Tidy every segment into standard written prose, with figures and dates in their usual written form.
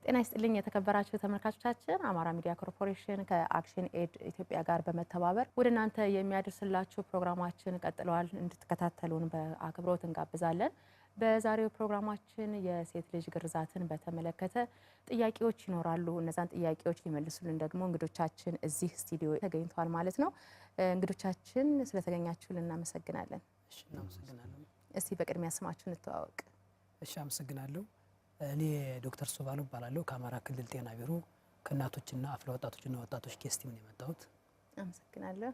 ጤና ይስጥልኝ የተከበራችሁ ተመልካቾቻችን አማራ ሚዲያ ኮርፖሬሽን ከአክሽን ኤድ ኢትዮጵያ ጋር በመተባበር ወደ እናንተ የሚያደርስላችሁ ፕሮግራማችን ቀጥሏል። እንድትከታተሉን በአክብሮት እንጋብዛለን። በዛሬው ፕሮግራማችን የሴት ልጅ ግርዛትን በተመለከተ ጥያቄዎች ይኖራሉ። እነዛን ጥያቄዎች ሊመልሱልን ደግሞ እንግዶቻችን እዚህ ስቱዲዮ ተገኝተዋል ማለት ነው። እንግዶቻችን ስለተገኛችሁልን እናመሰግናለን። እሺ እናመሰግናለን። እስቲ በቅድሚያ ስማችሁን እንተዋወቅ። እሺ አመሰግናለሁ። እኔ ዶክተር ሱባሉ እባላለሁ ከአማራ ክልል ጤና ቢሮ ከእናቶችና አፍላ ወጣቶችና ወጣቶች ኬስ ቲም ነው የመጣሁት። አመሰግናለሁ።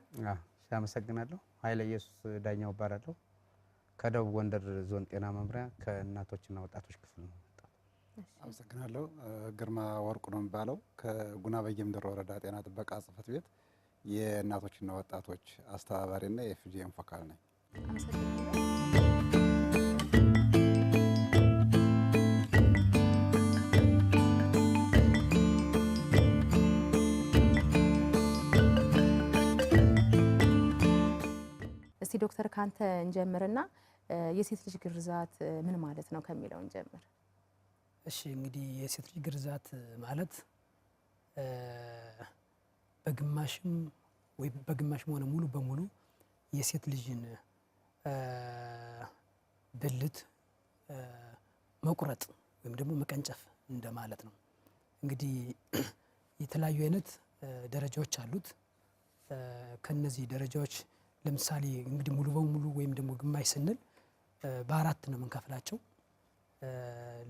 እሺ አመሰግናለሁ። ኃይለ ኢየሱስ ዳኛው እባላለሁ ከደቡብ ጎንደር ዞን ጤና መምሪያ ከእናቶችና ወጣቶች ክፍል ነው የመጣሁት። አመሰግናለሁ። ግርማ ወርቁ ነው የሚባለው ከጉና በጌምድር ወረዳ ጤና ጥበቃ ጽሕፈት ቤት የእናቶችና ወጣቶች አስተባባሪና የኤፍጂኤም ፎካል ነኝ። አመሰግናለሁ። እስቲ ዶክተር ካንተ እንጀምርና የሴት ልጅ ግርዛት ምን ማለት ነው ከሚለው እንጀምር። እሺ እንግዲህ የሴት ልጅ ግርዛት ማለት በግማሽም ወይ በግማሽም ሆነ ሙሉ በሙሉ የሴት ልጅን ብልት መቁረጥ ወይም ደግሞ መቀንጨፍ እንደማለት ነው። እንግዲህ የተለያዩ አይነት ደረጃዎች አሉት። ከነዚህ ደረጃዎች ለምሳሌ እንግዲህ ሙሉ በሙሉ ወይም ደግሞ ግማሽ ስንል በአራት ነው የምንከፍላቸው።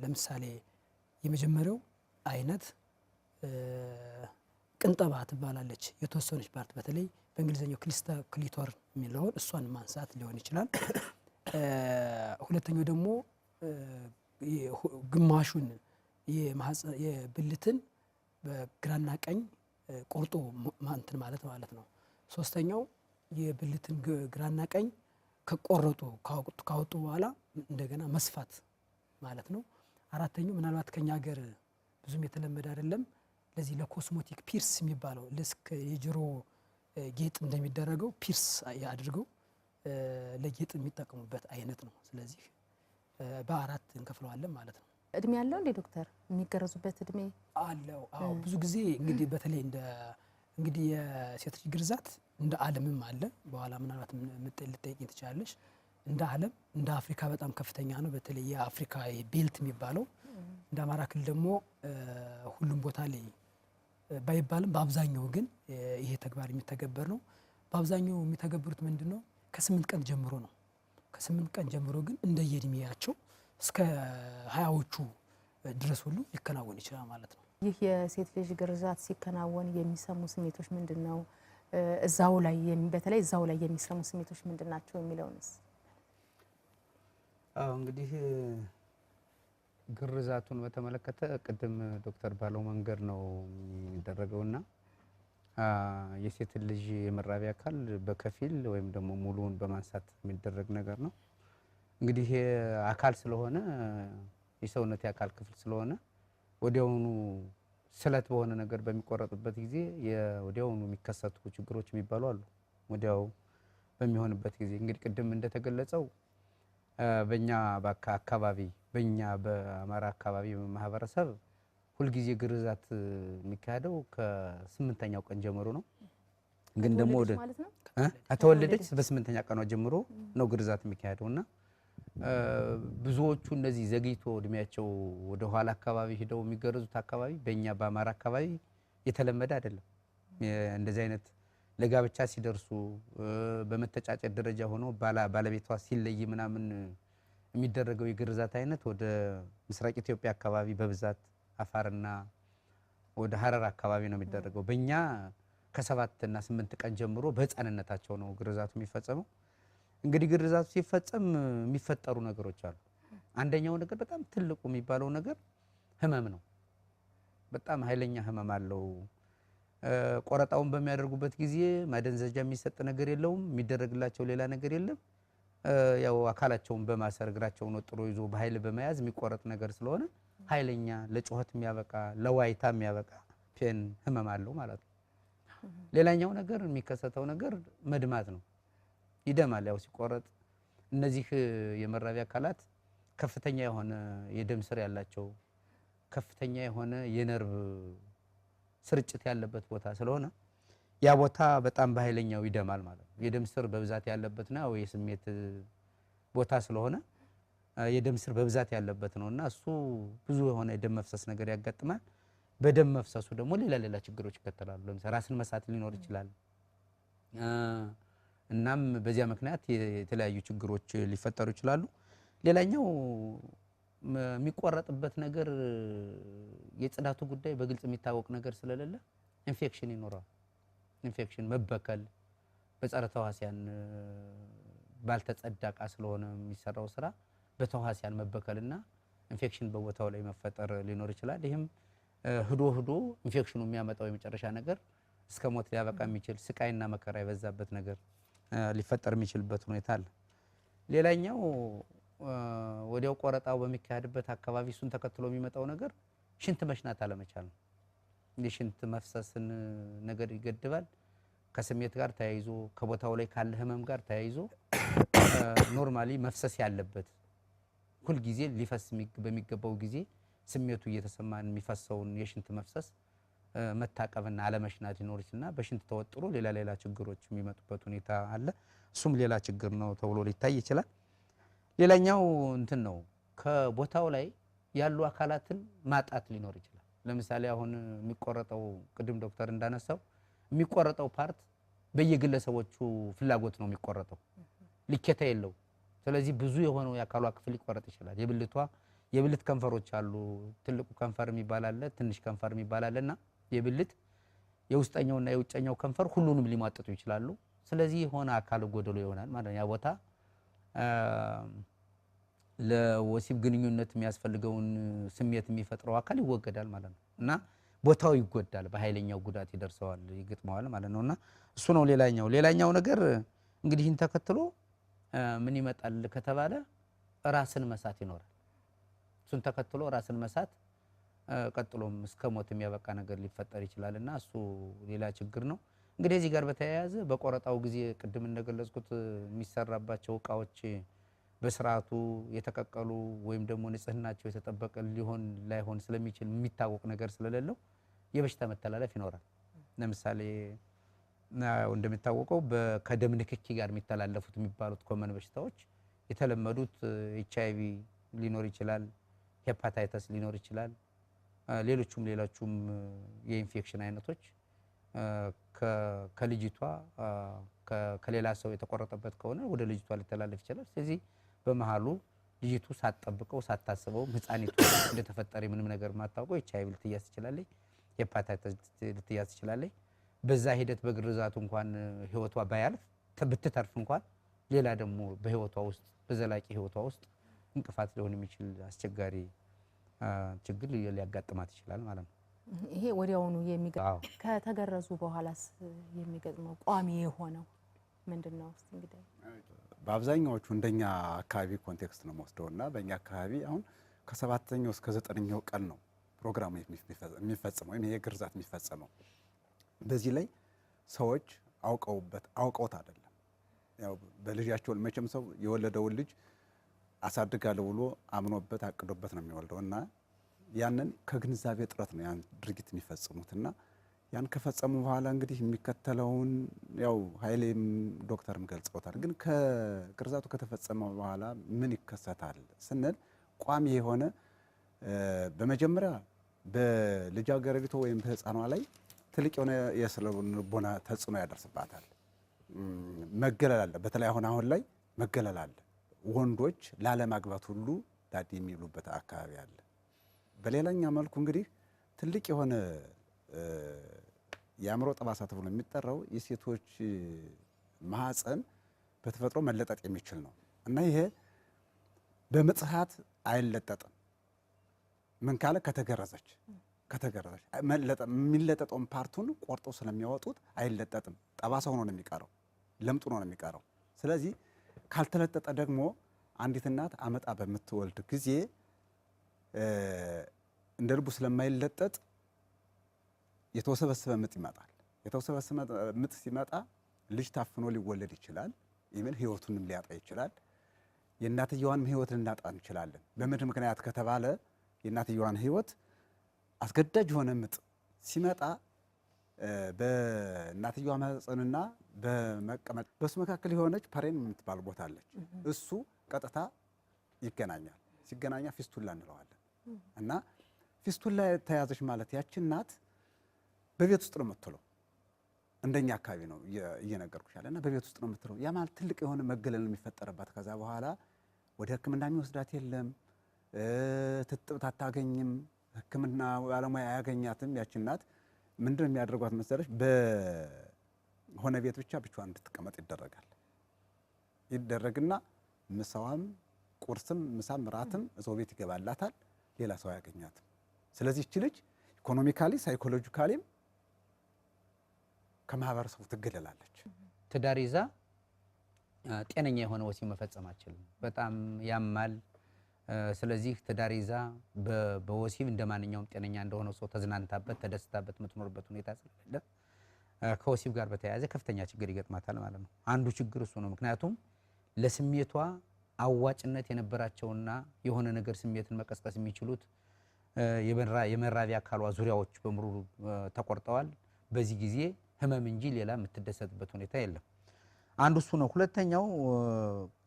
ለምሳሌ የመጀመሪያው አይነት ቅንጠባ ትባላለች። የተወሰነች ፓርት በተለይ በእንግሊዝኛው ክሊቶር የሚለውን እሷን ማንሳት ሊሆን ይችላል። ሁለተኛው ደግሞ ግማሹን የብልትን በግራና ቀኝ ቆርጦ ማንትን ማለት ነው። ሶስተኛው የብልትን ግራና ቀኝ ከቆረጡ ካወጡ በኋላ እንደገና መስፋት ማለት ነው። አራተኛው ምናልባት ከኛ ሀገር ብዙም የተለመደ አይደለም። ለዚህ ለኮስሞቲክ ፒርስ የሚባለው ልክ የጆሮ ጌጥ እንደሚደረገው ፒርስ አድርገው ለጌጥ የሚጠቀሙበት አይነት ነው። ስለዚህ በአራት እንከፍለዋለን ማለት ነው። እድሜ ያለው እንዴ ዶክተር? የሚገረዙበት እድሜ አለው? አዎ ብዙ ጊዜ እንግዲህ በተለይ እንግዲህ የሴት ልጅ ግርዛት እንደ ዓለምም አለ። በኋላ ምናልባት ልጠይቂኝ ትችላለሽ። እንደ ዓለም እንደ አፍሪካ በጣም ከፍተኛ ነው። በተለይ የአፍሪካ ቤልት የሚባለው እንደ አማራ ክልል ደግሞ ሁሉም ቦታ ላይ ባይባልም በአብዛኛው ግን ይሄ ተግባር የሚተገበር ነው። በአብዛኛው የሚተገብሩት ምንድነው? ከ8 ቀን ጀምሮ ነው። ከ8 ቀን ጀምሮ ግን እንደየእድሜያቸው እስከ 20ዎቹ ድረስ ሁሉ ሊከናወን ይችላል ማለት ነው። ይህ የሴት ልጅ ግርዛት ሲከናወን የሚሰሙ ስሜቶች ምንድነው? እዛው ላይ በተለይ እዛው ላይ የሚሰሙ ስሜቶች ምንድናቸው የሚለውንስ? እንግዲህ ግርዛቱን በተመለከተ ቅድም ዶክተር ባለው መንገድ ነው የሚደረገውና የሴት ልጅ የመራቢያ አካል በከፊል ወይም ደግሞ ሙሉውን በማንሳት የሚደረግ ነገር ነው። እንግዲህ አካል ስለሆነ የሰውነት የአካል ክፍል ስለሆነ ወዲያውኑ ስለት በሆነ ነገር በሚቆረጥበት ጊዜ ወዲያውኑ የሚከሰቱ ችግሮች የሚባሉ አሉ። ወዲያው በሚሆንበት ጊዜ እንግዲህ ቅድም እንደተገለጸው በእኛ አካባቢ በእኛ በአማራ አካባቢ ማህበረሰብ ሁልጊዜ ግርዛት የሚካሄደው ከ8ኛው ቀን ጀምሮ ነው። ግን ደግሞ ከተወለደች በ8ኛ ቀኗ ጀምሮ ነው ግርዛት የሚካሄደውና ብዙዎቹ እንደዚህ ዘግይቶ እድሜያቸው ወደ ኋላ አካባቢ ሄደው የሚገረዙት አካባቢ በእኛ በአማራ አካባቢ የተለመደ አይደለም። እንደዚህ አይነት ለጋብቻ ሲደርሱ በመተጫጨት ደረጃ ሆኖ ባለቤቷ ሲለይ ምናምን የሚደረገው የግርዛት አይነት ወደ ምስራቅ ኢትዮጵያ አካባቢ በብዛት አፋርና ወደ ሐረር አካባቢ ነው የሚደረገው። በእኛ ከ7 እና 8 ቀን ጀምሮ በህፃንነታቸው ነው ግርዛቱ የሚፈጸመው። እንግዲህ ግርዛቱ ሲፈጸም የሚፈጠሩ ነገሮች አሉ። አንደኛው ነገር በጣም ትልቁ የሚባለው ነገር ህመም ነው። በጣም ኃይለኛ ህመም አለው። ቆረጣውን በሚያደርጉበት ጊዜ ማደንዘዣ የሚሰጥ ነገር የለውም። የሚደረግላቸው ሌላ ነገር የለም። ያው አካላቸውን በማሰር እግራቸውን ወጥሮ ይዞ በኃይል በመያዝ የሚቆረጥ ነገር ስለሆነ ኃይለኛ ለጩኸት የሚያበቃ ለዋይታ የሚያበቃ ፔን ህመም አለው ማለት ነው። ሌላኛው ነገር የሚከሰተው ነገር መድማት ነው። ይደማል። ያው ሲቆረጥ እነዚህ የመራቢያ አካላት ከፍተኛ የሆነ የደም ስር ያላቸው ከፍተኛ የሆነ የነርቭ ስርጭት ያለበት ቦታ ስለሆነ ያ ቦታ በጣም በኃይለኛው ይደማል ማለት ነው። የደም ስር በብዛት ያለበት ነው የስሜት ቦታ ስለሆነ የደም ስር በብዛት ያለበት ነውና እሱ ብዙ የሆነ የደም መፍሰስ ነገር ያጋጥማል። በደም መፍሰሱ ደግሞ ሌላ ችግሮች ይከተላሉ። ለምሳሌ ራስን መሳት ሊኖር ይችላል። እናም በዚያ ምክንያት የተለያዩ ችግሮች ሊፈጠሩ ይችላሉ። ሌላኛው የሚቆረጥበት ነገር የጽዳቱ ጉዳይ በግልጽ የሚታወቅ ነገር ስለሌለ ኢንፌክሽን ይኖራል። ኢንፌክሽን መበከል በጸረ ተዋሲያን ባልተጸዳ ዕቃ ስለሆነ የሚሰራው ስራ በተዋሲያን መበከልና ኢንፌክሽን በቦታው ላይ መፈጠር ሊኖር ይችላል። ይህም ህዶ ኢንፌክሽኑ የሚያመጣው የመጨረሻ ነገር እስከ ሞት ሊያበቃ የሚችል ስቃይና መከራ የበዛበት ነገር ሊፈጠር የሚችልበት ሁኔታ አለ። ሌላኛው ወዲያው ቆረጣው በሚካሄድበት አካባቢ እሱን ተከትሎ የሚመጣው ነገር ሽንት መሽናት አለመቻል ነው። የሽንት መፍሰስን ነገር ይገድባል። ከስሜት ጋር ተያይዞ ከቦታው ላይ ካለ ህመም ጋር ተያይዞ ኖርማሊ መፍሰስ ያለበት ሁል ጊዜ ሊፈስ በሚገባው ጊዜ ስሜቱ እየተሰማን የሚፈሰውን የሽንት መፍሰስ መታቀብና አለመሽናት ይኖርና በሽንት ተወጥሮ ሌላ ችግሮች የሚመጡበት ሁኔታ አለ። እሱም ሌላ ችግር ነው ተብሎ ሊታይ ይችላል። ሌላኛው እንትን ነው ከቦታው ላይ ያሉ አካላትን ማጣት ሊኖር ይችላል። ለምሳሌ አሁን የሚቆረጠው ቅድም ዶክተር እንዳነሳው የሚቆረጠው ፓርት በየግለሰቦቹ ፍላጎት ነው የሚቆረጠው፣ ልኬታ የለው። ስለዚህ ብዙ የሆነው የአካሏ ክፍል ሊቆረጥ ይችላል። የብልት ከንፈሮች አሉ። ትልቁ ከንፈር የሚባል አለ፣ ትንሽ ከንፈር የሚባል አለና የብልት የውስጠኛውና የውጨኛው ከንፈር ሁሉንም ሊሟጥጡ ይችላሉ። ስለዚህ የሆነ አካል ጎደሎ ይሆናል ማለት ነው። ያ ቦታ ለወሲብ ግንኙነት የሚያስፈልገውን ስሜት የሚፈጥረው አካል ይወገዳል ማለት ነው እና ቦታው ይጎዳል፣ በኃይለኛው ጉዳት ይደርሰዋል፣ ይገጥመዋል ማለት ነውና እሱ ነው ሌላኛው ነገር። እንግዲህ ይህን ተከትሎ ምን ይመጣል ከተባለ ራስን መሳት ይኖራል። እሱን ተከትሎ ራስን መሳት ቀጥሎም እስከ ሞት የሚያበቃ ነገር ሊፈጠር ይችላልና እሱ ሌላ ችግር ነው። እንግዲህ እዚህ ጋር በተያያዘ በቆረጣው ጊዜ ቅድም እንደገለጽኩት የሚሰራባቸው እቃዎች በስርዓቱ የተቀቀሉ ወይም ደግሞ ንጽህናቸው የተጠበቀ ላይሆን ስለሚችል የሚታወቅ ነገር ስለሌለው የበሽታ መተላለፍ ይኖራል። ለምሳሌ እንደሚታወቀው ከደም ንክኪ ጋር የሚተላለፉት የሚባሉት ኮመን በሽታዎች የተለመዱት HIV ሊኖር ይችላል፣ ሄፓታይተስ ሊኖር ይችላል፣ ሌሎቹም የኢንፌክሽን አይነቶች ከልጅቷ ከሌላ ሰው የተቆረጠበት ከሆነ ወደ ልጅቷ ሊተላለፍ ይችላል። ስለዚህ በመሃሉ ልጅቱ ሳትጠብቀው ሳታስበው ህፃኒቱ እንደተፈጠረ ምንም ነገር ማታውቀው HIV ልትያዝ ትችላለች፣ ሄፓታይተስ ልትያዝ ትችላለች። በዛ ሂደት በግርዛቱ እንኳን ህይወቷ ባያልፍ ብትተርፍ እንኳን ሌላ ደግሞ በህይወቷ ውስጥ በዘላቂ ህይወቷ ውስጥ እንቅፋት ሊሆን የሚችል አስቸጋሪ ችግር ሊያጋጥማት ይችላል ማለት ነው። ይሄ ወዲያውኑ ከተገረዙ በኋላስ የሚገጥመው ቋሚ የሆነው ምንድነው? እስቲ እንግዲህ በአብዛኛዎቹ እንደኛ አካባቢ ኮንቴክስት ነው የምወስደውና በእኛ አካባቢ አሁን ከ7ኛው እስከ 9ኛው ቀን ነው ፕሮግራሙ የሚፈጸመው ወይም ይሄ ግርዛት የሚፈጸመው። በዚህ ላይ ሰዎች አውቀውት አይደለም። ያው በልጃቸው መቼም ሰው የወለደውን ልጅ አሳድጋለሁ ብሎ አምኖበት አቅዶበት ነው የሚወልደው እና ያንን ከግንዛቤ ጥረት ነው ያን ድርጊት የሚፈጽሙትና ያን ከፈጸሙ በኋላ እንግዲህ የሚከተለውን ያው ኃይሌም ዶክተርም ገልጸውታል። ግን ከግርዛቱ ከተፈጸመ በኋላ ምን ይከሰታል ስንል ቋሚ የሆነ በመጀመሪያ በልጃገረዲቱ ወይም በህፃኗ ላይ ትልቅ የሆነ የስነ ልቦና ተጽዕኖ ያደርስባታል። መገለል አለ። በተለይ አሁን ላይ መገለል አለ። ወንዶች ላለማግባት ሁሉ ዳዲ የሚሉበት አካባቢ አለ። በሌላኛ መልኩ እንግዲህ ትልቅ የሆነ የአእምሮ ጠባሳ ተብሎ የሚጠራው የሴቶች ማህፀን በተፈጥሮ መለጠጥ የሚችል ነው እና ይሄ በምጥ ሰዓት አይለጠጥም። ምን ካለ ከተገረዘች የሚለጠጠውን ፓርቱን ቆርጦ ስለሚያወጡት አይለጠጥም። ጠባሳ ሆኖ ነው የሚቀረው፣ ለምጡ ነው የሚቀረው። ስለዚህ ካልተለጠጠ ደግሞ አንዲት እናት አመጣ በምትወልድ ጊዜ እንደ ልቡ ስለማይለጠጥ የተወሰበሰበ ምጥ ይመጣል። የተወሰበሰበ ምጥ ሲመጣ ልጅ ታፍኖ ሊወለድ ይችላል። ኢቭን ህይወቱንም ሊያጣ ይችላል። የእናትየዋንም ህይወት ልናጣ እንችላለን። በምንድን ምክንያት ከተባለ የእናትየዋን ህይወት አስገዳጅ የሆነ ምጥ ሲመጣ በእናትየዋ ማህፀንና በመቀመጥ በሱ መካከል የሆነች ፐሬን የምትባል ቦታ አለች። እሱ ቀጥታ ይገናኛል። ሲገናኛ ፊስቱላ እንለዋለን። እና ፊስቱላ ተያዘች ማለት ያቺ እናት በቤት ውስጥ ነው የምትለው። እንደኛ አካባቢ ነው እየነገርኩሽ ያለና በቤት ውስጥ ነው የምትለው። ያ ማለት ትልቅ የሆነ መገለል የሚፈጠርባት። ከዛ በኋላ ወደ ሕክምና የሚወስዳት የለም፣ ትጥብት አታገኝም፣ ሕክምና ባለሙያ አያገኛትም። ያቺ እናት ምንድነው የሚያደርጓት መሰለሽ? በሆነ ቤት ብቻ ብቻዋን እንድትቀመጥ ይደረግና ምሳዋም ቁርስም ምሳም ራትም እዛው ቤት ይገባላታል። ሌላ ሰው አያገኛትም። ስለዚህ እቺ ልጅ ኢኮኖሚካሊ ሳይኮሎጂካሊም ከማህበረሰቡ ትገለላለች። ትዳር ይዛ ጤነኛ የሆነ ወሲብ መፈጸም አትችልም። በጣም ያማል። ስለዚህ ትዳር ይዛ በወሲብ እንደማንኛውም ጤነኛ እንደሆነ ሰው ተዝናንታበት ተደስታበት የምትኖርበት ሁኔታ ስለሌለ ከወሲብ ጋር በተያያዘ ከፍተኛ ችግር ይገጥማታል ማለት ነው። አንዱ ችግር እሱ ነው። ምክንያቱም ለስሜቷ አዋጭነት የነበራቸውና የሆነ ነገር ስሜትን መቀስቀስ የሚችሉት የመራቢያ አካሏ ዙሪያዎች በሙሉ ተቆርጠዋል። በዚህ ጊዜ ህመም እንጂ ሌላ የምትደሰትበት ሁኔታ የለም። አንዱ እሱ ነው። ሁለተኛው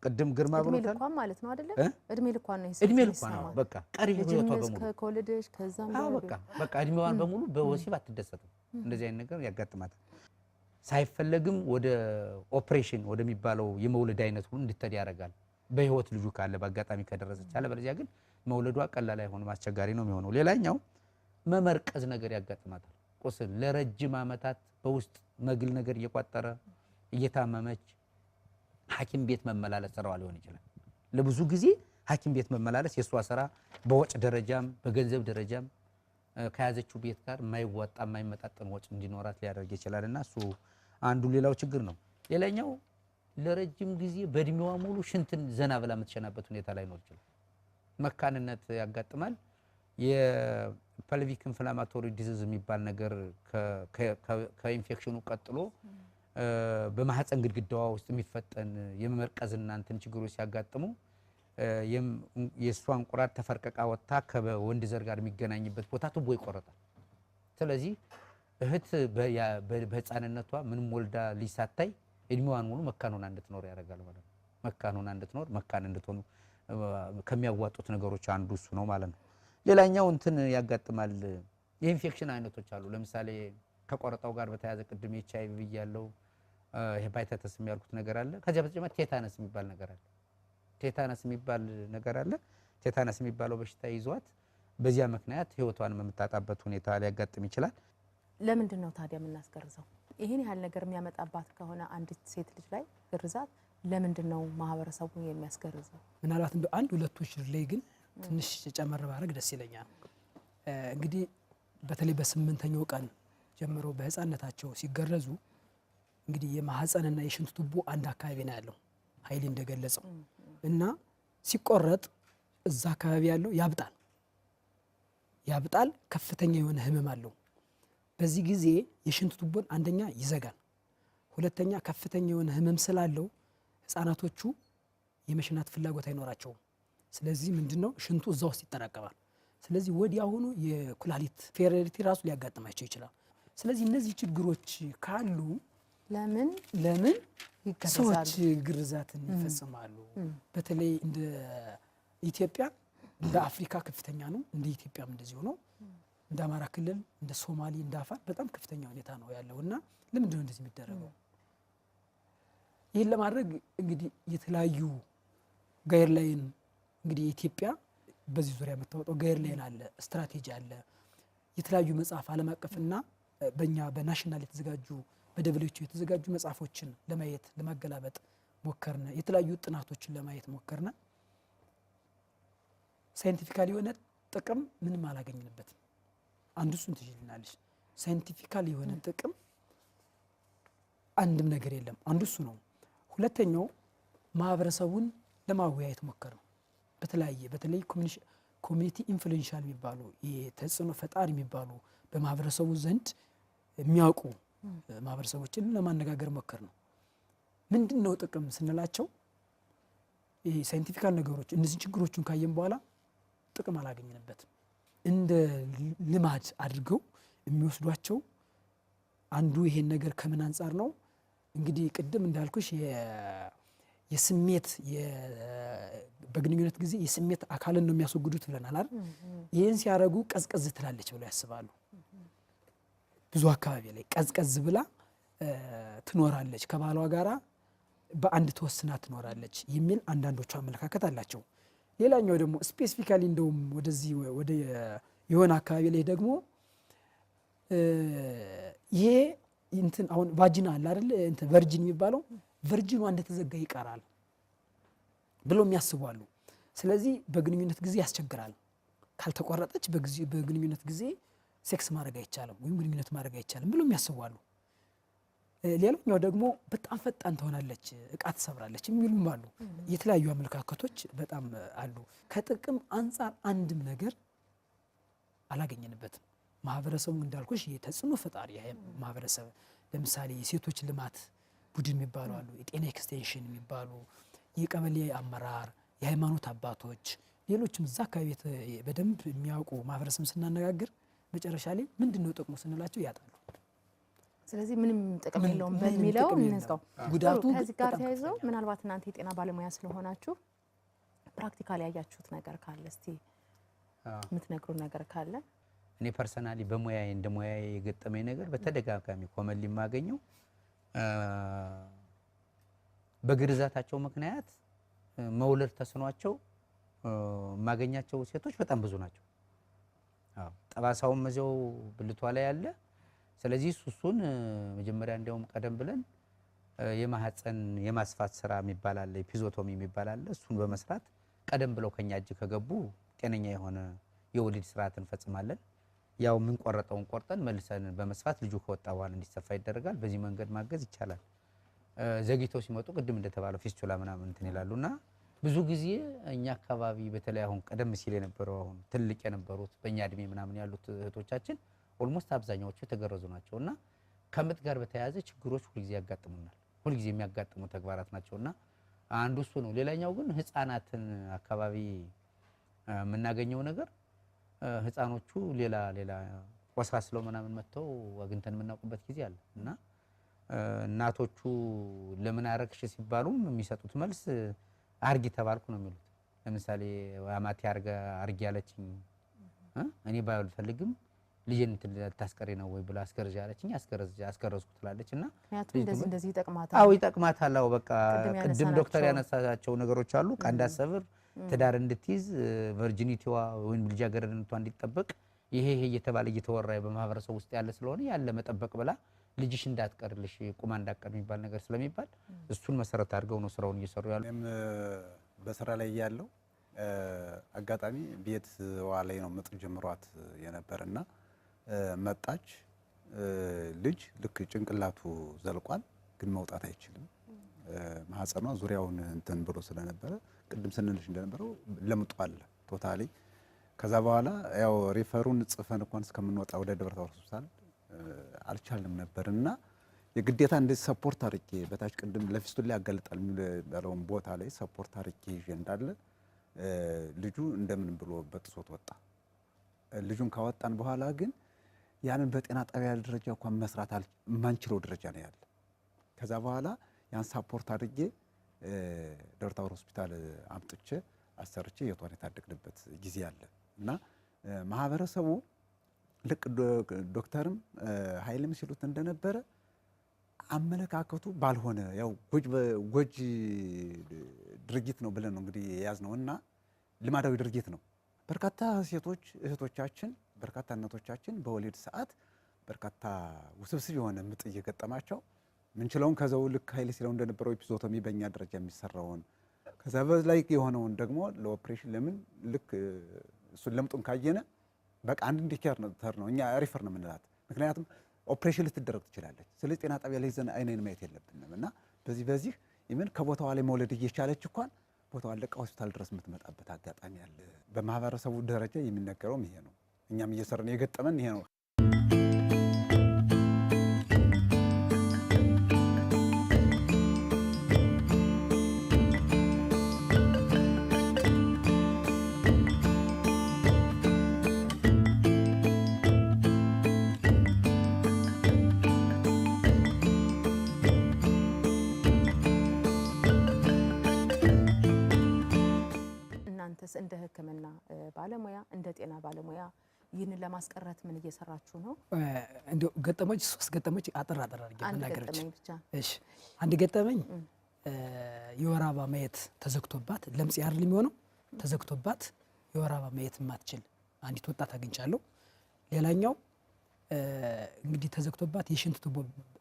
ቅድም ግርማ ብሎታል። እድሜ ልኳን ማለት ነው አይደለ? እድሜ ልኳን ነው። እድሜ ልኳን ነው። በቃ ቀሪ ህይወቷ በሙሉ ከወለደች ከዛም በቃ እድሜዋን በሙሉ በወሲብ አትደሰትም። እንደዚህ አይነት ነገር ያጋጥማታል። ሳይፈለግም ወደ ኦፕሬሽን ወደሚባለው የመውለድ አይነት ሁሉ እንድትሄድ ያደርጋል። በህይወት ልጁ ካለ በአጋጣሚ ከደረሰች አለ። በለዚያ ግን መውለዷ ቀላል አይሆንም፣ አስቸጋሪ ነው የሚሆነው። ሌላኛው መመርቀዝ ነገር ያጋጥማታል። ቁስል ለረጅም ዓመታት በውስጥ መግል ነገር እየቋጠረ እየታመመች ሐኪም ቤት መመላለስ ስራዋ ሊሆን ይችላል። ለብዙ ጊዜ ሐኪም ቤት መመላለስ የሷ ስራ በወጭ ደረጃም በገንዘብ ደረጃም ከያዘችው ቤት ጋር የማይዋጣ የማይመጣጠን ወጭ እንዲኖራት ሊያደርግ ይችላልና እሱ አንዱ ሌላው ችግር ነው። ሌላኛው ለረጅም ጊዜ በእድሜዋ ሙሉ ሽንትን ዘና ብላ የምትሸናበት ሁኔታ ላይ ነው ይችላል። መካንነት ያጋጥማል። የፐልቪክ ኢንፍላማቶሪ ዲዚዝ የሚባል ነገር ከኢንፌክሽኑ ቀጥሎ በማህፀን ግድግዳዋ ውስጥ የሚፈጠን የመመርቀዝና እንትን ችግሮች ሲያጋጥሙ የእሷ እንቁራር ተፈርቀቃ ወጥታ ከወንድ ዘር ጋር የሚገናኝበት ቦታ ቱቦ ይቆረጣል። ስለዚህ እህት በህፃንነቷ ምንም ወልዳ ልጅ ሳታይ እድሜዋን ሙሉ መካን ሆና እንድትኖር ያደርጋል ማለት ነው። መካን ሆና እንድትኖር መካን እንድትሆኑ ከሚያዋጡት ነገሮች አንዱ እሱ ነው ማለት ነው። ሌላኛው እንትን ያጋጥማል። የኢንፌክሽን አይነቶች አሉ። ለምሳሌ ከቆረጣው ጋር በተያያዘ ቅድም HIV ያለው ሄፓታይተስ የሚያልኩት ነገር አለ። ከዚያ በተጨማሪ ቴታነስ የሚባል ነገር አለ። ቴታነስ የሚባለው በሽታ ይዟት በዚያ ምክንያት ህይወቷን የምታጣበት ሁኔታ ሊያጋጥም ይችላል። ለምንድን ነው ታዲያ የምናስገርዘው? ይሄን ያህል ነገር የሚያመጣባት ከሆነ አንዲት ሴት ልጅ ላይ ግርዛት ለምንድን ነው ማህበረሰቡ የሚያስገርዘው? ምናልባት እንደ አንድ ሁለቶች ላይ ግን ትንሽ ጨመር ባረግ ደስ ይለኛል። እንግዲህ በተለይ በ8ኛው ቀን ጀምሮ በህፃነታቸው ሲገረዙ እንግዲህ የማህፀንና የሽንት ቱቦ አንድ አካባቢ ነው ያለው ኃይሌ እንደገለጸው እና ሲቆረጥ እዛ አካባቢ ያለው ያብጣል፣ ከፍተኛ የሆነ ህመም አለው። በዚህ ጊዜ የሽንት ቱቦን አንደኛ ይዘጋል፣ ሁለተኛ ከፍተኛ የሆነ ህመም ስላለው ህፃናቶቹ የመሽናት ፍላጎት አይኖራቸውም። ስለዚህ ምንድነው ሽንቱ እዛ ውስጥ ይጠራቀማል። ስለዚህ ወዲያውኑ የኩላሊት ፌሬሪቲ ራሱ ሊያጋጥማቸው ይችላል። ስለዚህ እነዚህ ችግሮች ካሉ ለምን ሰዎች ግርዛትን ይፈጽማሉ? በተለይ እንደ ኢትዮጵያ እንደ አፍሪካ ከፍተኛ ነው፣ እንደ ኢትዮጵያም እንደዚሁ ነው። እንደ አማራ ክልል፣ እንደ ሶማሌ፣ እንደ አፋር በጣም ከፍተኛ ሁኔታ ነው ያለውና ለምንድን ነው እንደዚህ የሚደረገው? ይህን ለማድረግ እንግዲህ የተለያዩ ጋይድላይን እንግዲህ ኢትዮጵያ በዚህ ዙሪያ የምታወጣው ጋይድላይን አለ፣ ስትራቴጂ አለ። የተለያዩ መጽሐፍ ዓለም አቀፍና በእኛ በናሽናል የተዘጋጁ በደብሊውኤችኦ የተዘጋጁ መጽሐፎችን ለማየት ለማገላበጥ ሞከርነ። የተለያዩ ጥናቶችን ለማየት ሞከርነ። ሳይንቲፊካሊ የሆነ ጥቅም ምንም አላገኝንበትም። አንዱ እሱን ትችልናለች። ሳይንቲፊካሊ የሆነ ጥቅም አንድም ነገር የለም። አንዱ እሱ ነው። ሁለተኛው ማህበረሰቡን ለማወያየት ሞከር ነው። በተለይ ኮሚኒቲ ኢንፍሉዌንሻል የሚባሉ የተጽዕኖ ፈጣሪ የሚባሉ በማህበረሰቡ ዘንድ የሚያውቁ ማህበረሰቦችን ለማነጋገር ሞከር ነው። ምንድነው ጥቅም ስንላቸው ሳይንቲፊካል ነገሮች እነዚህ ችግሮችን ካየን በኋላ ጥቅም አላገኘንበትም። እንደ ልማድ አድርገው የሚወስዷቸው አንዱ ይሄን ነገር ከምን አንጻር ነው እንግዲህ ቅድም እንዳልኩሽ የስሜት በግንኙነት ጊዜ የስሜት አካልን ነው የሚያስወግዱት ብለናል አይደል? ይሄን ሲያረጉ ቀዝቀዝ ትላለች ብለው ያስባሉ። ብዙ አካባቢ ላይ ቀዝቀዝ ብላ ትኖራለች፣ ከባሏ ጋራ በአንድ ተወስና ትኖራለች የሚል አንዳንዶቹ አመለካከት አላቸው። ሌላኛው ደግሞ ስፔሲፊካሊ እንደውም ወደዚህ ወደ የሆነ አካባቢ ላይ ደግሞ ይሄ እንትን አሁን ቫጂና አለ አይደል? እንትን ቨርጂን የሚባለው ቨርጂኗ እንደተዘጋ ይቀራል ብለው የሚያስቡ አሉ። ስለዚህ በግንኙነት ጊዜ ያስቸግራል፣ ካልተቋረጠች በግንኙነት ጊዜ ሴክስ ማድረግ አይቻልም ወይም ግንኙነት ማድረግ አይቻልም ብለው የሚያስቡ አሉ። ሌላኛው ደግሞ በጣም ፈጣን ትሆናለች፣ እቃ ትሰብራለች የሚሉም አሉ። የተለያዩ አመለካከቶች በጣም አሉ። ከጥቅም አንጻር አንድም ነገር አላገኘንበትም። ማህበረሰቡ እንዳልኩሽ የተጽዕኖ ፈጣሪ ማህበረሰብ ለምሳሌ የሴቶች ልማት ቡድን የሚባሉ አሉ፣ የጤና ኤክስቴንሽን የሚባሉ የቀበሌ አመራር፣ የሃይማኖት አባቶች፣ ሌሎችም እዛ አካባቢ በደንብ የሚያውቁ ማህበረሰብ ስናነጋግር መጨረሻ ላይ ምንድነው ጥቅሙ ስንላቸው ያጣሉ። ስለዚህ ምንም ጥቅም የለውም በሚለው እንዝጋው። ጉዳቱ ከዚህ ጋር ተያይዞ ምናልባት እናንተ የጤና ባለሙያ ስለሆናችሁ ፕራክቲካሊ ያያችሁት ነገር ካለ እስቲ የምትነግሩን ነገር ካለ። እኔ ፐርሰናሊ በሙያዬ እንደ ሙያዬ የገጠመኝ ነገር በተደጋጋሚ ኮመን ሊማገኘው በግርዛታቸው ምክንያት መውለድ ተስኗቸው ማገኛቸው ሴቶች በጣም ብዙ ናቸው። አዎ ጠባሳውም እዚያው ብልቷ ላይ ያለ። ስለዚህ እሱን መጀመሪያ እንዲያውም ቀደም ብለን የማህፀን የማስፋት ስራ የሚባል አለ፣ ኤፒዞቶሚ የሚባል አለ። እሱን በመስራት ቀደም ብለው ከኛ እጅ ከገቡ ጤነኛ የሆነ የወሊድ ስርዓት እንፈጽማለን። ያው ምን ቆረጠውን ቆርጠን መልሰን በመስፋት ልጁ ከወጣ በኋላ እንዲሰፋ ይደረጋል። በዚህ መንገድ ማገዝ ይቻላል። ዘግይተው ሲመጡ ቅድም እንደተባለው ፊስቱላ ምናምን እንትን ይላሉና ብዙ ጊዜ እኛ አካባቢ በተለይ አሁን ቀደም ሲል የነበረው አሁን ትልቅ የነበሩት በእኛ እድሜ ምናምን ያሉት እህቶቻችን ኦልሞስት አብዛኛዎቹ የተገረዙ ናቸውና ከምጥ ጋር በተያያዘ ችግሮች ሁልጊዜ ያጋጥሙናል። ሁልጊዜ የሚያጋጥሙ ተግባራት ናቸውና አንዱ እሱ ነው። ሌላኛው ግን ህፃናትን አካባቢ የምናገኘው ነገር ህፃኖቹ ሌላ ወሳስለው ምናምን መተው አግኝተን የምናውቁበት ጊዜ አለ እና እናቶቹ ለምን አረግሽ ሲባሉም የሚሰጡት መልስ አርጊ ተባልኩ ነው የሚሉት። ለምሳሌ አማቴ አርጊ ያለችኝ እኔ ባልፈልግም ልጅን ታስቀሪ ነው ወይ ብላ አስገርጃ ያለችኝ አስገረዝኩ ትላለችና እንደዚህ ይጠቅማታል። አዎ ይጠቅማታል። አዎ በቃ ቅድም ዶክተር ያነሳቸው ነገሮች አሉ። ቀንዳ ሰብር ትዳር እንድትይዝ ቨርጂኒቲዋ ወይም ልጃገረድነቷ እንዲጠበቅ ይሄ እየተባለ እየተወራ በማህበረሰብ ውስጥ ያለ ስለሆነ ያለ መጠበቅ ብላ ልጅሽ እንዳትቀርልሽ ቁማ እንዳትቀር የሚባል ነገር ስለሚባል እሱን መሰረት አድርገው ነው ስራውን እየሰሩ ያሉ። እኔም በስራ ላይ ያለው አጋጣሚ ቤትዋ ላይ ነው ምጥ ጀምሯት የነበረና መጣች። ልጅ ልክ ጭንቅላቱ ዘልቋል፣ ግን መውጣት አይችልም። ማህፀኗ ዙሪያውን እንትን ብሎ ስለነበረ ቅድም ስንልሽ እንደነበረው ለምጧል ቶታሊ። ከዛ በኋላ ያው ሪፈሩን ጽፈን እንኳን እስከምንወጣ ወደ ደብረታቦር ሆስፒታል አልቻልንም ነበርና የግዴታ እንደዚህ ሰፖርት አርቄ በታች ቅድም ለፊስቱላ ያጋልጣል የሚባለውን ቦታ ላይ ሰፖርት አርቄ ይዤ እንዳለ ልጁ እንደምን ብሎ በጥሶት ወጣ። ልጁን ካወጣን በኋላ ግን ያንን በጤና ጣቢያ ደረጃ እንኳን መስራት ማንችለው ደረጃ ነው ያለ። ከዛ በኋላ ያን ሰፖርት አድርጌ ደብረታቦር ሆስፒታል አምጥቼ አሰርቼ የቷን የታደግንበት ጊዜ አለ እና ማህበረሰቡ ልክ ዶክተርም ኃይልም ሲሉት እንደነበረ አመለካከቱ ባልሆነ ያው ጎጅ ድርጊት ነው ብለን ነው እንግዲህ የያዝነው እና ልማዳዊ ድርጊት ነው። በርካታ ሴቶች እህቶቻችን፣ በርካታ እናቶቻችን በወሊድ ሰዓት በርካታ ውስብስብ የሆነ ምጥ እየገጠማቸው ምንችለውን ከዛው ልክ ኃይል ሲለው እንደነበረው ኤፒዞቶሚ በእኛ ደረጃ የሚሰራውን ከዛ በላይ የሆነውን ደግሞ ለኦፕሬሽን ለምን ልክ እሱን ለምጡን ካየነ በቃ አንድ ኢንዲኬተር ነው እኛ ሪፈር ነው የምንላት። ምክንያቱም ኦፕሬሽን ልትደረግ ትችላለች። ስለዚህ ጤና ጣቢያ ላይ ዘን አይነን ማየት የለብንም እና በዚህ ኢቨን ከቦታዋ ላይ መውለድ እየቻለች እንኳን ቦታዋን ለቃ ሆስፒታል ድረስ የምትመጣበት አጋጣሚ አለ። በማህበረሰቡ ደረጃ የሚነገረውም ይሄ ነው። እኛም እየሰራን የገጠመን ይሄ ነው። እንደ ሕክምና ባለሙያ እንደ ጤና ባለሙያ ይህንን ለማስቀረት ምን እየሰራችሁ ነው? እንደው ገጠመኝ 3 ገጠመኝ አጠር አድርጌ አንድ መናገር ገጠመኝ ብቻ። እሺ አንድ ገጠመኝ የወር አበባ ማየት ተዘግቶባት ለምጽ ያርል የሚሆነው ተዘግቶባት የወር አበባ ማየት የማትችል አንዲት ወጣት አግኝቻለሁ። ሌላኛው እንግዲህ ተዘግቶባት የሽንት ቱቦ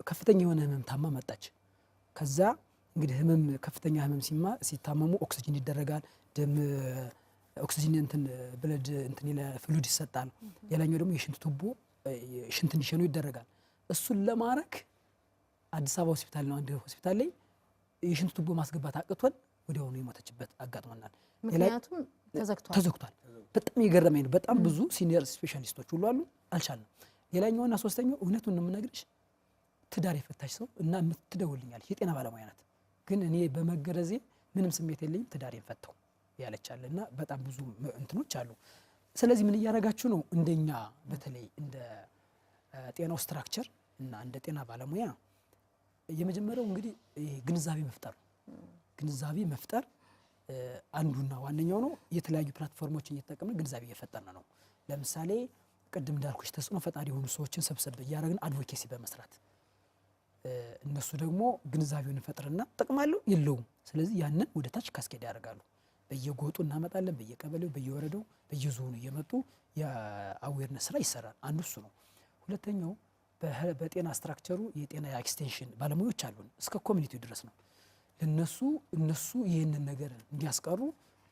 ከፍተኛ የሆነ ህመም ታማ መጣች። ከዛ እንግዲህ ከፍተኛ ህመም ሲታመሙ ኦክሲጅን ይደረጋል፣ ደም ኦክሲጅን እንትን ብለድ እንትን ፍሉድ ይሰጣል። ሌላኛው ደግሞ የሽንት ቱቦ ሽንት እንዲሸኑ ይደረጋል። እሱን ለማድረግ አዲስ አበባ ሆስፒታል ነው አንድ ሆስፒታል ላይ የሽንት ቱቦ ማስገባት አቅቶን ወዲያውኑ የሞተችበት አጋጥሞናል። ምክንያቱም ተዘግቷል። በጣም የገረመኝ ነው። በጣም ብዙ ሲኒየር ስፔሻሊስቶች ሁሉ አሉ፣ አልቻልንም። ሌላኛውና ሶስተኛው እውነቱን ነው የምነግርሽ፣ ትዳር የፈታች ሰው እና የምትደውልኛለች የጤና ባለሙያ ናት፣ ግን እኔ በመገረዜ ምንም ስሜት የለኝም ትዳሬን ፈተው ያለቻለ እና በጣም ብዙ እንትኖች አሉ። ስለዚህ ምን እያደረጋችሁ ነው? እንደኛ በተለይ እንደ ጤናው ስትራክቸር እና እንደ ጤና ባለሙያ የመጀመሪያው እንግዲህ ግንዛቤ መፍጠር ነው። ግንዛቤ መፍጠር አንዱና ዋነኛው ነው። የተለያዩ ፕላትፎርሞችን እየተጠቀምን ግንዛቤ እየፈጠርን ነው። ለምሳሌ ቅድም እንዳልኩሽ ተጽዕኖ ፈጣሪ የሆኑ ሰዎችን ሰብሰብ እያደረግን አድቮኬሲ በመስራት እነሱ ደግሞ ግንዛቤውን እንፈጥርና ጥቅም አለው የለውም፣ ስለዚህ ያንን ወደ ታች ካስኬድ ያደርጋሉ። በየጎጡ እናመጣለን፣ በየቀበሌው፣ በየወረዳው፣ በየዞኑ እየመጡ የአዌርነስ ስራ ይሰራል። አንዱ እሱ ነው። ሁለተኛው በጤና ስትራክቸሩ የጤና ኤክስቴንሽን ባለሙያዎች አሉን እስከ ኮሚኒቲው ድረስ ነው። እነሱ ይህንን ነገር እንዲያስቀሩ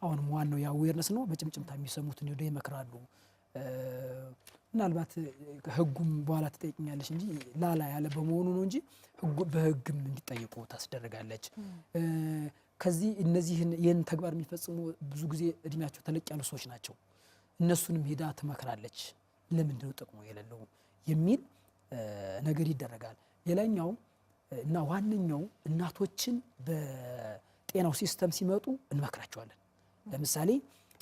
አሁንም ዋናው የአዌርነስ ነው። በጭምጭምታ የሚሰሙትን ሄደው ይመክራሉ። ምናልባት ህጉም በኋላ ትጠይቅኛለች እንጂ ላላ ያለ በመሆኑ ነው እንጂ በህግም እንዲጠየቁ ታስደርጋለች። ከዚህ ይህን ተግባር የሚፈጽሙ ብዙ ጊዜ እድሜያቸው ተለቅ ያሉ ሰዎች ናቸው። እነሱንም ሄዳ ትመክራለች። ለምንድን ነው ጥቅሙ የሌለው የሚል ነገር ይደረጋል። ሌላኛው እና ዋነኛው እናቶችን በጤናው ሲስተም ሲመጡ እንመክራቸዋለን። ለምሳሌ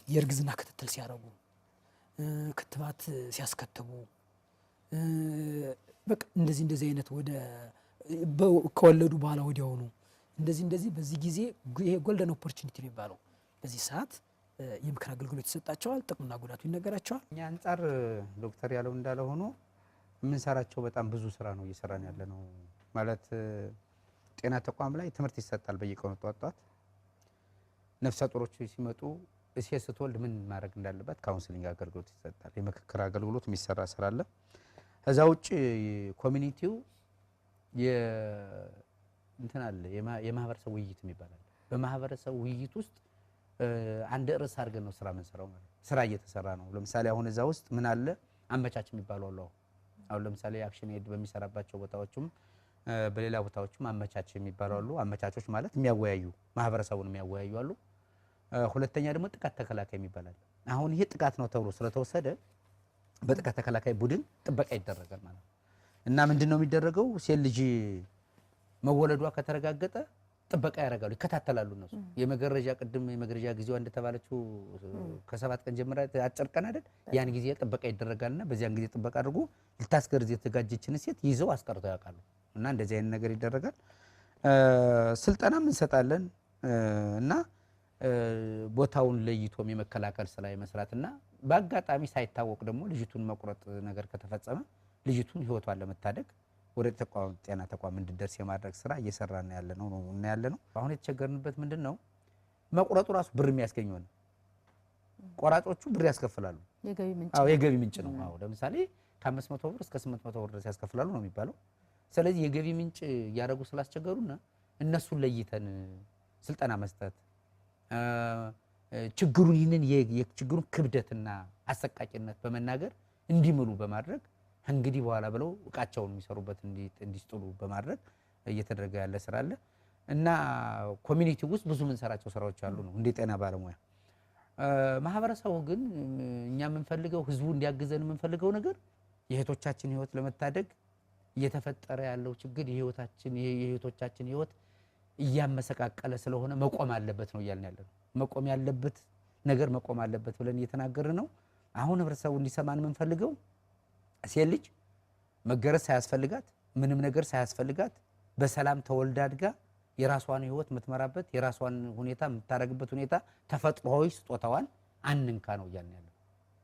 የእርግዝና ክትትል ሲያደርጉ፣ ክትባት ሲያስከትቡ፣ በቃ እንደዚህ አይነት ከወለዱ በኋላ ወዲያውኑ እንደዚህ በዚህ ጊዜ ይሄ ጎልደን ኦፖርቹኒቲ የሚባለው በዚህ ሰዓት የምክር አገልግሎት ይሰጣቸዋል። ጥቅምና ጉዳቱ ይነገራቸዋል። እኛ አንጻር ዶክተር ያለው እንዳለ ሆኖ የምንሰራቸው በጣም ብዙ ስራ ነው እየሰራን ያለ ነው። ማለት ጤና ተቋም ላይ ትምህርት ይሰጣል በየቀኑ ጧት። ነፍሰ ጡሮች ሲመጡ ሴት ስትወልድ ምን ማድረግ እንዳለባት ካውንስሊንግ አገልግሎት ይሰጣል። የምክክር አገልግሎት የሚሰራ ስራ አለ። ከዛ ውጭ ኮሚኒቲው እንትን አለ የማህበረሰብ ውይይት ይባላል። በማህበረሰብ ውይይት ውስጥ አንድ ርዕስ አድርገን ነው ስራ የምንሰራው ማለት ስራ እየተሰራ ነው። ለምሳሌ አሁን እዛ ውስጥ ምን አለ አመቻች የሚባሉ አሉ። አሁን ለምሳሌ አክሽን ኤድ በሚሰራባቸው ቦታዎችም በሌላ ቦታዎችም አመቻች የሚባሉ አሉ። አመቻቾች ማለት የሚያወያዩ ማህበረሰቡን የሚያወያዩ አሉ። ሁለተኛ ደግሞ ጥቃት ተከላካይ የሚባል አለ። አሁን ይሄ ጥቃት ነው ተብሎ ስለተወሰደ በጥቃት ተከላካይ ቡድን ጥበቃ ይደረጋል ማለት ነው። እና ምንድነው የሚደረገው? ሴት ልጅ መወለዷ ከተረጋገጠ ጥበቃ ያደርጋሉ፣ ይከታተላሉ። እነሱ የመገረጃ ጊዜዋ እንደተባለችው ከ7 ቀን ጀምራ አጭር ቀን አይደል? ያን ጊዜ ጥበቃ ይደረጋልና በዚያን ጊዜ ጥበቃ አድርጎ ልታስገርዝ የተዘጋጀችን ሴት ይዘው አስቀርተው ያውቃሉ። እና እንደዚህ አይነት ነገር ይደረጋል። ስልጠናም እንሰጣለን እና ቦታውን ለይቶ የመከላከል ስራ መስራትና በአጋጣሚ ሳይታወቅ ደግሞ ልጅቱን መቁረጥ ነገር ከተፈጸመ ልጅቱን ህይወቷን ለመታደግ ወደ ጤና ተቋም እንድደርስ የማድረግ ስራ እየሰራን ያለ ነው እና ያለ ነው። አሁን የተቸገርንበት ምንድነው? መቁረጡ ራሱ ብር የሚያስገኘው ነው። ቆራጮቹ ብር ያስከፍላሉ። የገቢ ምንጭ ነው። ለምሳሌ ከ500 ብር እስከ 800 ብር ድረስ ያስከፍላሉ ነው የሚባለው። ስለዚህ የገቢ ምንጭ እያደረጉ ስላስቸገሩና እነሱን ለይተን ስልጠና መስጠት የችግሩን ክብደትና አሰቃቂነት በመናገር እንዲምሉ በማድረግ እንግዲህ በኋላ ብለው እቃቸውን የሚሰሩበት እንዲስጥሉ በማድረግ እየተደረገ ያለ ስራ አለ እና ኮሚኒቲ ውስጥ ብዙ የምንሰራቸው ስራዎች አሉ ነው እንደ ጤና ባለሙያ። ማህበረሰቡ ግን እኛ የምንፈልገው ህዝቡ እንዲያግዘን የምንፈልገው ነገር የእህቶቻችን ህይወት ለመታደግ እየተፈጠረ ያለው ችግር የእህቶቻችን ህይወት እያመሰቃቀለ ስለሆነ መቆም አለበት ነው እያልን ያለ ነው። መቆም ያለበት ነገር መቆም አለበት ብለን እየተናገርን ነው። አሁን ህብረተሰቡ እንዲሰማን የምንፈልገው ሴት ልጅ መገረዝ ሳያስፈልጋት ምንም ነገር ሳያስፈልጋት በሰላም ተወልዳ አድጋ የራሷን ህይወት የምትመራበት የራሷን ሁኔታ የምታረግበት ሁኔታ ተፈጥሯዊ ስጦታዋን አንንካ ነው እያልን ያለው።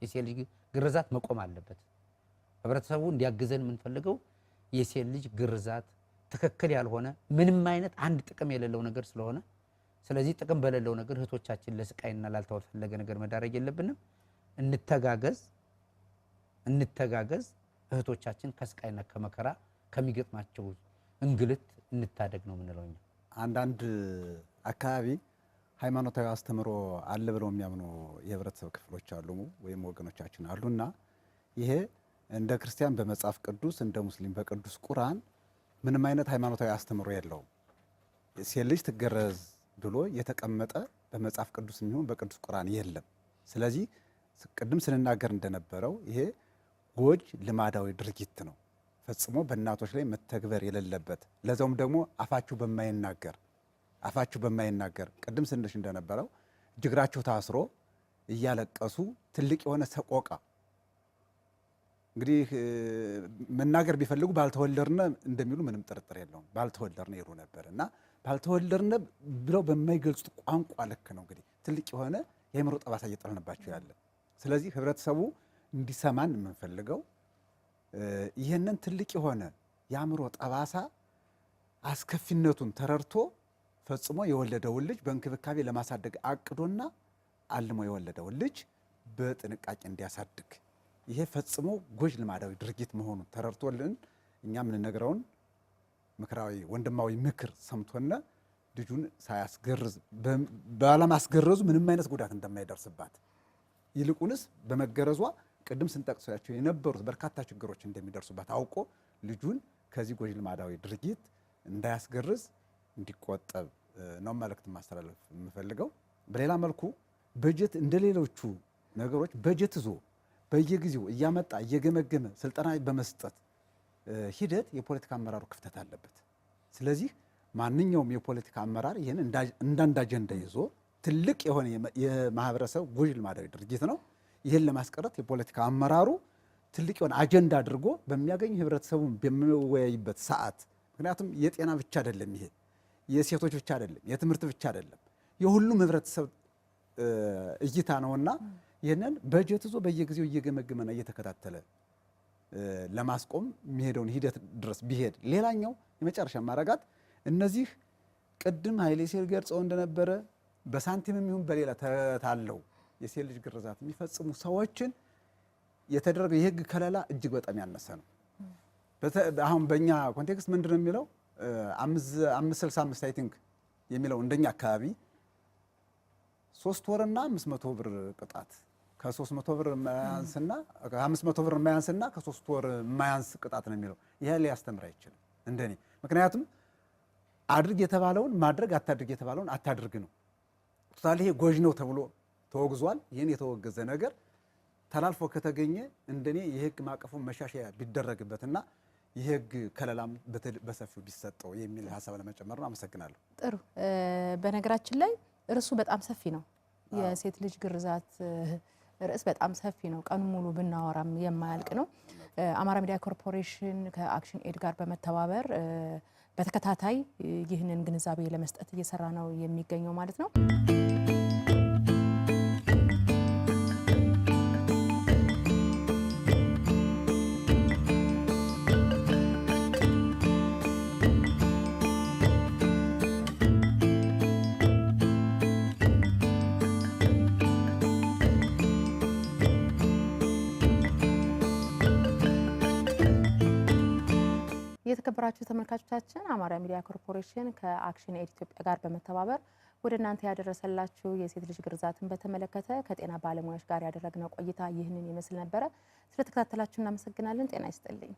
የሴት ልጅ ግርዛት መቆም አለበት። ህብረተሰቡ እንዲያግዘን የምንፈልገው የሴት ልጅ ግርዛት ትክክል ያልሆነ ምንም አይነት አንድ ጥቅም የሌለው ነገር ስለሆነ ስለዚህ ጥቅም በሌለው ነገር እህቶቻችን ለስቃይና ላልተፈለገ ነገር መዳረግ የለብንም። እንተጋገዝ እህቶቻችን ከስቃይና ከመከራ ከሚገጥማቸው እንግልት እንታደግ ነው የምንለው። አንዳንድ አካባቢ ሃይማኖታዊ አስተምሮ አለ ብለው የሚያምኑ የህብረተሰብ ክፍሎች አሉ ወይም ወገኖቻችን አሉና ይሄ እንደ ክርስቲያን በመጽሐፍ ቅዱስ እንደ ሙስሊም በቅዱስ ቁርአን ምንም አይነት ሃይማኖታዊ አስተምሮ የለውም። ሴት ልጅ ትገረዝ ብሎ የተቀመጠ በመጽሐፍ ቅዱስ የሚሆን በቅዱስ ቁርአን የለም። ስለዚህ ቅድም ስንናገር እንደነበረው ይሄ ጎጅ ልማዳዊ ድርጊት ነው፣ ፈጽሞ በእናቶች ላይ መተግበር የሌለበት ለዛውም ደግሞ አፋችሁ በማይናገር ቅድም ስንሽ እንደነበረው እጅግራቸው ታስሮ እያለቀሱ ትልቅ የሆነ ሰቆቃ እንግዲህ መናገር ቢፈልጉ ባልተወለድነ እንደሚሉ ምንም ጥርጥር የለውም። ባልተወለድነ ይሉ ነበር እና ባልተወለድነ ብለው በማይገልጹት ቋንቋ ልክ ነው እንግዲህ ትልቅ የሆነ የአእምሮ ጠባሳ እየጣልንባቸው ያለ። ስለዚህ ህብረተሰቡ እንዲሰማን የምንፈልገው ይህንን ትልቅ የሆነ የአእምሮ ጠባሳ አስከፊነቱን ተረድቶ ፈጽሞ የወለደውን ልጅ በእንክብካቤ ለማሳደግ አቅዶና አልሞ የወለደውን ልጅ በጥንቃቄ እንዲያሳድግ ይሄ ፈጽሞ ጎጅ ልማዳዊ ድርጊት መሆኑን ተረድቶልን እኛ የምንነግረውን ምክራዊ ወንድማዊ ምክር ሰምቶና ልጁን ሳያስገርዝ ባለማስገረዙ ምንም አይነት ጉዳት እንደማይደርስባት ይልቁንስ በመገረዟ ቅድም ስንጠቅሳቸው የነበሩት በርካታ ችግሮች እንደሚደርሱባት አውቆ ልጁን ከዚህ ጎጅ ልማዳዊ ድርጊት እንዳያስገርዝ እንዲቆጠብ ነው መልእክት ማስተላለፍ የምፈልገው። በሌላ መልኩ በጀት እንደሌሎቹ ነገሮች በጀት ይዞ በየጊዜው እያመጣ እየገመገመ ስልጠና በመስጠት ሂደት የፖለቲካ አመራሩ ክፍተት አለበት። ስለዚህ ማንኛውም የፖለቲካ አመራር ይህን እንዳንድ አጀንዳ ይዞ ትልቅ የሆነ የማህበረሰብ ጎጅ ልማዳዊ ድርጊት ነው፣ ይህን ለማስቀረት የፖለቲካ አመራሩ ትልቅ የሆነ አጀንዳ አድርጎ በሚያገኙ ህብረተሰቡን በሚወያይበት ሰዓት፣ ምክንያቱም የጤና ብቻ አይደለም፣ ይሄ የሴቶች ብቻ አይደለም፣ የትምህርት ብቻ አይደለም፣ የሁሉም ህብረተሰብ እይታ ነውና ይህንን በጀት ይዞ በየጊዜው እየገመገመና እየተከታተለ ለማስቆም የሚሄደውን ሂደት ድረስ ቢሄድ። ሌላኛው የመጨረሻ ማረጋት እነዚህ ቅድም ኃይሌ ሲል ገልጸው እንደነበረ በሳንቲምም ይሁን በሌላ ተታለው የሴት ልጅ ግርዛት የሚፈጽሙ ሰዎችን የተደረገው የህግ ከለላ እጅግ በጣም ያነሰ ነው። አሁን በእኛ ኮንቴክስት ምንድን ነው የሚለው 565 አይ ቲንክ የሚለው እንደኛ አካባቢ 3 ወርና 500 ብር ቅጣት ከ300 ብር የማያንስና ከ500 ብር የማያንስና ከ3 ወር የማያንስ ቅጣት ነው የሚለው። ይሄ ሊያስተምር አይችልም እንደኔ። ምክንያቱም አድርግ የተባለውን ማድረግ፣ አታድርግ የተባለውን አታድርግ ነው። ቶታሊ ይሄ ጎጅ ነው ተብሎ ተወግዟል። ይህን የተወገዘ ነገር ተላልፎ ከተገኘ እንደኔ የህግ ማቀፉን መሻሻያ ቢደረግበትና የህግ ከለላም በሰፊው ቢሰጠው የሚል ሀሳብ ለመጨመር ነው። አመሰግናለሁ። ጥሩ። በነገራችን ላይ እርሱ በጣም ሰፊ ነው። የሴት ልጅ ግርዛት ርዕስ በጣም ሰፊ ነው። ቀኑ ሙሉ ብናወራም የማያልቅ ነው። አማራ ሚዲያ ኮርፖሬሽን ከአክሽን ኤድ ጋር በመተባበር በተከታታይ ይህንን ግንዛቤ ለመስጠት እየሰራ ነው የሚገኘው ማለት ነው። የተከበራችሁ ተመልካቾቻችን አማራ ሚዲያ ኮርፖሬሽን ከአክሽን ኤድ ኢትዮጵያ ጋር በመተባበር ወደ እናንተ ያደረሰላችሁ የሴት ልጅ ግርዛትን በተመለከተ ከጤና ባለሙያዎች ጋር ያደረግነው ቆይታ ይህንን ይመስል ነበረ። ስለተከታተላችሁ እናመሰግናለን። ጤና ይስጥልኝ።